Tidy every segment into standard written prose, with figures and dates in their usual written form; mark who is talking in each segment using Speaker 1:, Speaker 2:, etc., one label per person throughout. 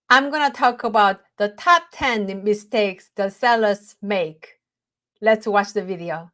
Speaker 1: I'm going to talk about the top 10 mistakes the sellers make. Let's watch the video.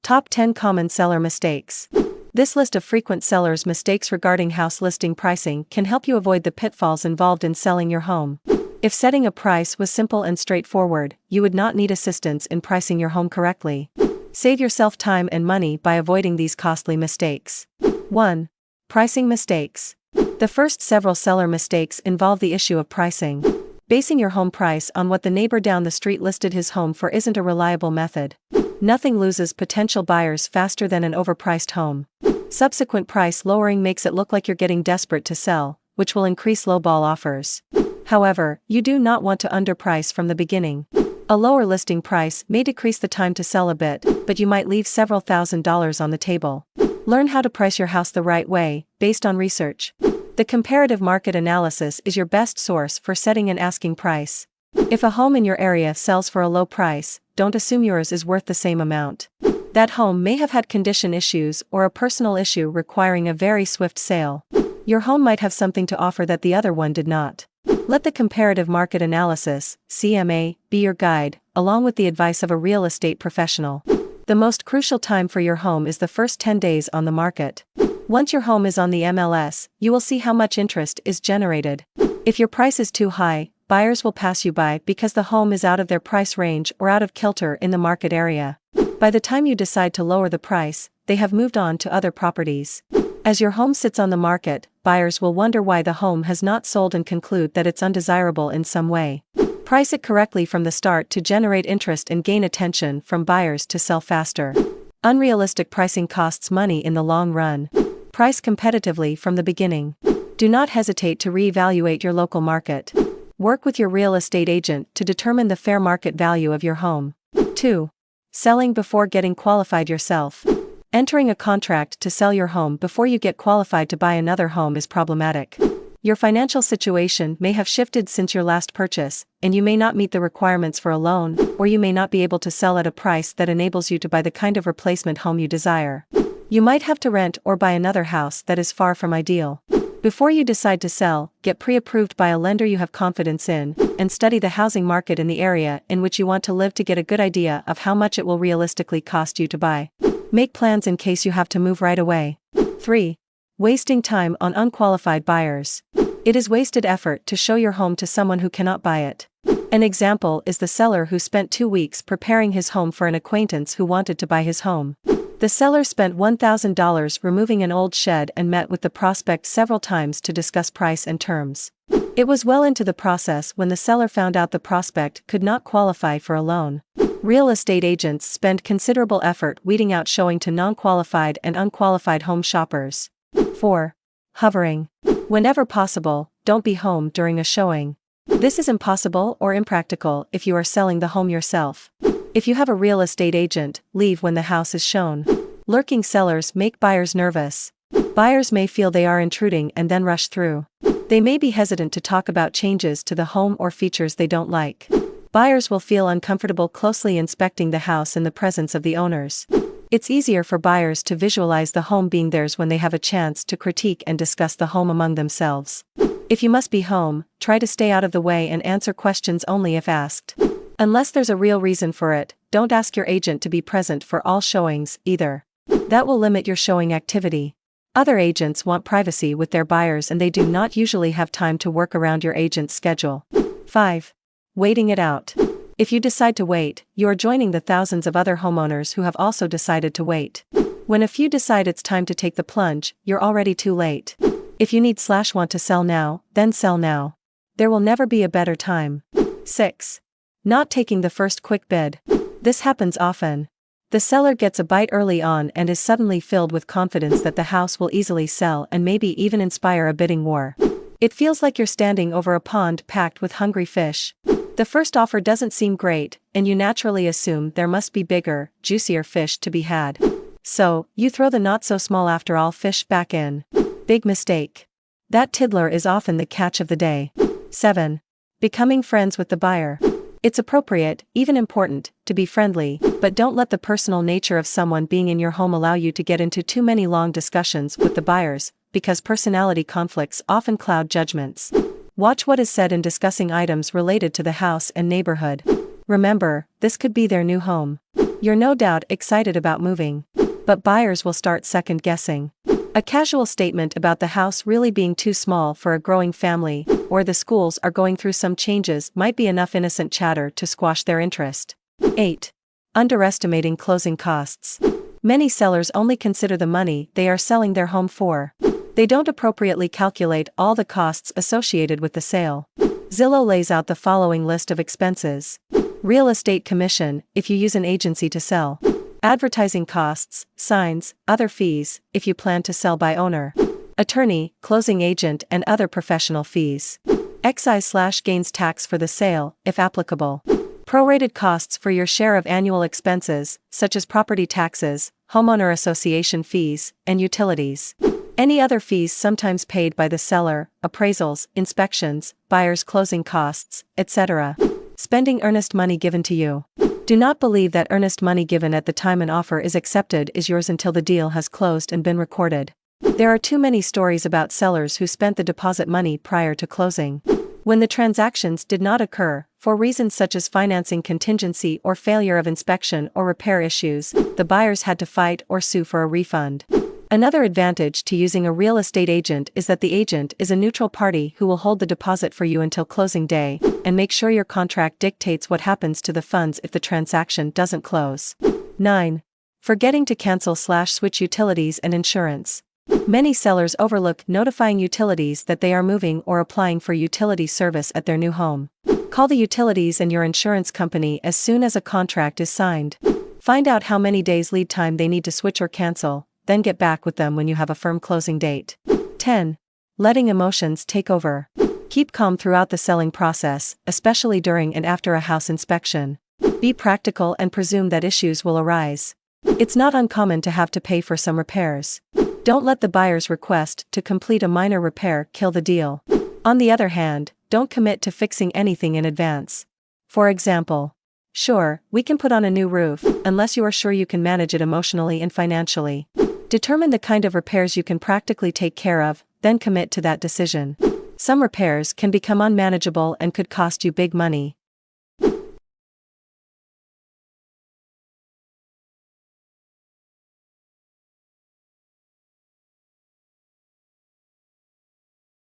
Speaker 2: Top 10 Common Seller Mistakes. This list of frequent sellers' mistakes regarding house listing pricing can help you avoid the pitfalls involved in selling your home. If setting a price was simple and straightforward, you would not need assistance in pricing your home correctly. Save yourself time and money by avoiding these costly mistakes. 1. Pricing mistakes. The first several seller mistakes involve the issue of pricing. Basing your home price on what the neighbor down the street listed his home for isn't a reliable method. Nothing loses potential buyers faster than an overpriced home. Subsequent price lowering makes it look like you're getting desperate to sell, which will increase lowball offers. However, you do not want to underprice from the beginning. A lower listing price may decrease the time to sell a bit, but you might leave several $1,000s on the table. Learn how to price your house the right way, based on research. The comparative market analysis is your best source for setting an asking price. If a home in your area sells for a low price, don't assume yours is worth the same amount. That home may have had condition issues or a personal issue requiring a very swift sale. Your home might have something to offer that the other one did not. Let the comparative market analysis, CMA, be your guide, along with the advice of a real estate professional. The most crucial time for your home is the first 10 days on the market. Once your home is on the MLS, you will see how much interest is generated. If your price is too high, buyers will pass you by because the home is out of their price range or out of kilter in the market area. By the time you decide to lower the price, they have moved on to other properties. As your home sits on the market, buyers will wonder why the home has not sold and conclude that it's undesirable in some way. Price it correctly from the start to generate interest and gain attention from buyers to sell faster. Unrealistic pricing costs money in the long run. Price competitively from the beginning. Do not hesitate to reevaluate your local market. Work with your real estate agent to determine the fair market value of your home. 2. Selling before getting qualified yourself. Entering a contract to sell your home before you get qualified to buy another home is problematic. Your financial situation may have shifted since your last purchase, and you may not meet the requirements for a loan, or you may not be able to sell at a price that enables you to buy the kind of replacement home you desire. You might have to rent or buy another house that is far from ideal. Before you decide to sell, get pre-approved by a lender you have confidence in, and study the housing market in the area in which you want to live to get a good idea of how much it will realistically cost you to buy. Make plans in case you have to move right away. 3. Wasting time on unqualified buyers. It is wasted effort to show your home to someone who cannot buy it. An example is the seller who spent 2 weeks preparing his home for an acquaintance who wanted to buy his home. The seller spent $1,000 removing an old shed and met with the prospect several times to discuss price and terms. It was well into the process when the seller found out the prospect could not qualify for a loan. Real estate agents spend considerable effort weeding out showing to non-qualified and unqualified home shoppers. 4. Hovering. Whenever possible, don't be home during a showing. This is impossible or impractical if you are selling the home yourself. If you have a real estate agent, leave when the house is shown. Lurking sellers make buyers nervous. Buyers may feel they are intruding and then rush through. They may be hesitant to talk about changes to the home or features they don't like. Buyers will feel uncomfortable closely inspecting the house in the presence of the owners. It's easier for buyers to visualize the home being theirs when they have a chance to critique and discuss the home among themselves. If you must be home, try to stay out of the way and answer questions only if asked. Unless there's a real reason for it, don't ask your agent to be present for all showings, either. That will limit your showing activity. Other agents want privacy with their buyers and they do not usually have time to work around your agent's schedule. 5. Waiting it out. If you decide to wait, you are joining the thousands of other homeowners who have also decided to wait. When a few decide it's time to take the plunge, you're already too late. If you need/want to sell now, then sell now. There will never be a better time. 6. Not taking the first quick bid. This happens often. The seller gets a bite early on and is suddenly filled with confidence that the house will easily sell and maybe even inspire a bidding war. It feels like you're standing over a pond packed with hungry fish. The first offer doesn't seem great, and you naturally assume there must be bigger, juicier fish to be had. So, you throw the not-so-small-after-all fish back in. Big mistake. That tiddler is often the catch of the day. 7. Becoming friends with the buyer. It's appropriate, even important, to be friendly, but don't let the personal nature of someone being in your home allow you to get into too many long discussions with the buyers, because personality conflicts often cloud judgments. Watch what is said in discussing items related to the house and neighborhood. Remember, this could be their new home. You're no doubt excited about moving. But buyers will start second-guessing. A casual statement about the house really being too small for a growing family, or the schools are going through some changes might be enough innocent chatter to squash their interest. 8. Underestimating closing costs. Many sellers only consider the money they are selling their home for. They don't appropriately calculate all the costs associated with the sale. Zillow lays out the following list of expenses. Real estate commission, if you use an agency to sell. Advertising costs, signs, other fees, if you plan to sell by owner. Attorney, closing agent and other professional fees. Excise/gains tax for the sale, if applicable. Prorated costs for your share of annual expenses, such as property taxes, homeowner association fees, and utilities. Any other fees sometimes paid by the seller, appraisals, inspections, buyer's closing costs, etc. Spending earnest money given to you. Do not believe that earnest money given at the time an offer is accepted is yours until the deal has closed and been recorded. There are too many stories about sellers who spent the deposit money prior to closing. When the transactions did not occur, for reasons such as financing contingency or failure of inspection or repair issues, the buyers had to fight or sue for a refund. Another advantage to using a real estate agent is that the agent is a neutral party who will hold the deposit for you until closing day, and make sure your contract dictates what happens to the funds if the transaction doesn't close. 9. Forgetting to cancel/switch utilities and insurance. Many sellers overlook notifying utilities that they are moving or applying for utility service at their new home. Call the utilities and your insurance company as soon as a contract is signed. Find out how many days lead time they need to switch or cancel, then get back with them when you have a firm closing date. 10. Letting emotions take over. Keep calm throughout the selling process, especially during and after a house inspection. Be practical and presume that issues will arise. It's not uncommon to have to pay for some repairs. Don't let the buyer's request to complete a minor repair kill the deal. On the other hand, don't commit to fixing anything in advance. For example, sure, we can put on a new roof, unless you are sure you can manage it emotionally and financially. Determine the kind of repairs you can practically take care of, then commit to that decision. Some repairs can become unmanageable and could cost you big money.